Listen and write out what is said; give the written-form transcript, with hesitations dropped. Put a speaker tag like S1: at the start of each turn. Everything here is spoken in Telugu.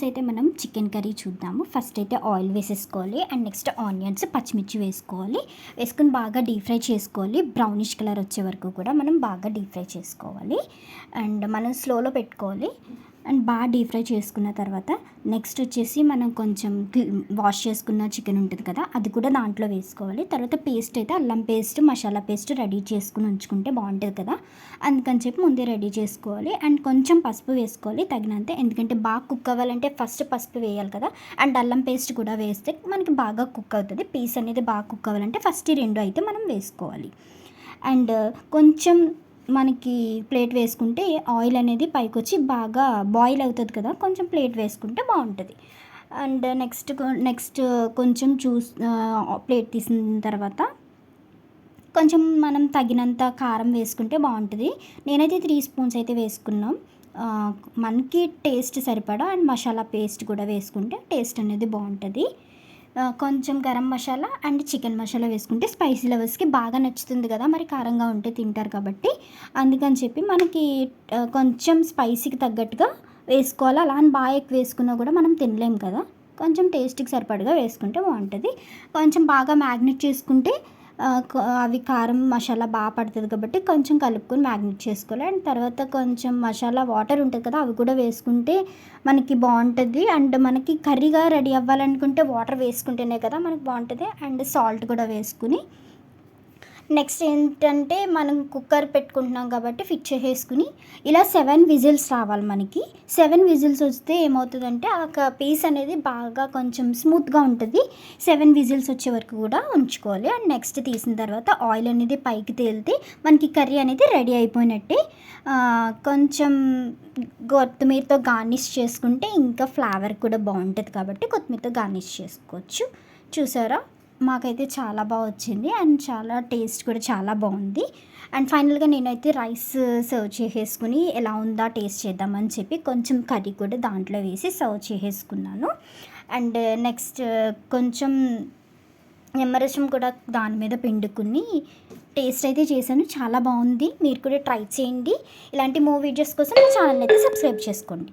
S1: ఈరోజైతే మనం చికెన్ కర్రీ చూద్దాము. ఫస్ట్ అయితే ఆయిల్ వేసేసుకోవాలి అండ్ నెక్స్ట్ ఆనియన్స్, పచ్చిమిర్చి వేసుకోవాలి. వేసుకుని బాగా డీప్ ఫ్రై చేసుకోవాలి. బ్రౌనిష్ కలర్ వచ్చే వరకు కూడా మనం బాగా డీప్ ఫ్రై చేసుకోవాలి. అండ్ మనం స్లోలో పెట్టుకోవాలి. అండ్ బాగా డీప్ ఫ్రై చేసుకున్న తర్వాత నెక్స్ట్ వచ్చేసి మనం కొంచెం వాష్ చేసుకున్న చికెన్ ఉంటుంది కదా, అది కూడా దాంట్లో వేసుకోవాలి. తర్వాత పేస్ట్ అయితే అల్లం పేస్ట్, మసాలా పేస్ట్ రెడీ చేసుకుని ఉంచుకుంటే బాగుంటుంది కదా, అందుకని చెప్పి ముందే రెడీ చేసుకోవాలి. అండ్ కొంచెం పసుపు వేసుకోవాలి తగినంత, ఎందుకంటే బాగా కుక్ అవ్వాలంటే ఫస్ట్ పసుపు వేయాలి కదా. అండ్ అల్లం పేస్ట్ కూడా వేస్తే మనకి బాగా కుక్ అవుతుంది. పీస్ అనేది బాగా కుక్ అవ్వాలంటే ఫస్ట్ ఈ రెండు అయితే మనం వేసుకోవాలి. అండ్ కొంచెం మనకి ప్లేట్ వేసుకుంటే ఆయిల్ అనేది పైకి వచ్చి బాగా బాయిల్ అవుతుంది కదా, కొంచెం ప్లేట్ వేసుకుంటే బాగుంటుంది. అండ్ నెక్స్ట్ కొంచెం ప్లేట్ తీసిన తర్వాత కొంచెం మనం తగినంత కారం వేసుకుంటే బాగుంటుంది. నేనైతే 3 స్పూన్స్ అయితే వేసుకున్నాం. మనకి టేస్ట్ సరిపడా అండ్ మసాలా పేస్ట్ కూడా వేసుకుంటే టేస్ట్ అనేది బాగుంటుంది. కొంచెం గరం మసాలా అండ్ చికెన్ మసాలా వేసుకుంటే స్పైసీ లవర్స్కి బాగా నచ్చుతుంది కదా, మరి కారంగా ఉంటే తింటారు కాబట్టి అందుకని చెప్పి మనకి కొంచెం స్పైసీకి తగ్గట్టుగా వేసుకోవాలి. అలా అని బాగా ఎక్కువ వేసుకున్నా కూడా మనం తినలేం కదా, కొంచెం టేస్ట్కి సరిపడగా వేసుకుంటే బాగుంటుంది. కొంచెం బాగా మ్యాగ్నెట్ చేసుకుంటే అవి కారం మసాలా బాగా పడుతుంది కాబట్టి కొంచెం కలుపుకొని మ్యాగ్నెట్ చేసుకోవాలి. అండ్ తర్వాత కొంచెం మసాలా వాటర్ ఉంటుంది కదా, అవి కూడా వేసుకుంటే మనకి బాగుంటుంది. అండ్ మనకి కర్రీగా రెడీ అవ్వాలనుకుంటే వాటర్ వేసుకుంటేనే కదా మనకి బాగుంటుంది. అండ్ సాల్ట్ కూడా వేసుకుని నెక్స్ట్ ఏంటంటే మనం కుక్కర్ పెట్టుకుంటున్నాం కాబట్టి ఫిక్స్ చేసేసుకుని ఇలా 7 విజిల్స్ రావాలి. మనకి 7 విజిల్స్ వస్తే ఏమవుతుందంటే ఆ పీస్ అనేది బాగా కొంచెం స్మూత్గా ఉంటుంది. 7 విజిల్స్ వచ్చే వరకు కూడా ఉంచుకోవాలి. అండ్ నెక్స్ట్ తీసిన తర్వాత ఆయిల్ అనేది పైకి తేలితే మనకి కర్రీ అనేది రెడీ అయిపోయినట్టే. కొంచెం కొత్తిమీరతో గార్నిష్ చేసుకుంటే ఇంకా ఫ్లేవర్ కూడా బాగుంటుంది కాబట్టి కొత్తిమీరతో గార్నిష్ చేసుకోవచ్చు. చూసారా, మాకైతే చాలా బాగా వచ్చింది అండ్ చాలా టేస్ట్ కూడా చాలా బాగుంది. అండ్ ఫైనల్గా నేనైతే రైస్ సర్వ్ చేసేసుకుని ఎలా ఉందా టేస్ట్ చేద్దామని చెప్పి కొంచెం కర్రీ కూడా దాంట్లో వేసి సర్వ్ చేసేసుకున్నాను. అండ్ నెక్స్ట్ కొంచెం నిమ్మరసం కూడా దాని మీద పిండుకుని టేస్ట్ అయితే చేశాను. చాలా బాగుంది. మీరు కూడా ట్రై చేయండి. ఇలాంటి వీడియోస్ కోసం నా ఛానల్ అయితే సబ్స్క్రైబ్ చేసుకోండి.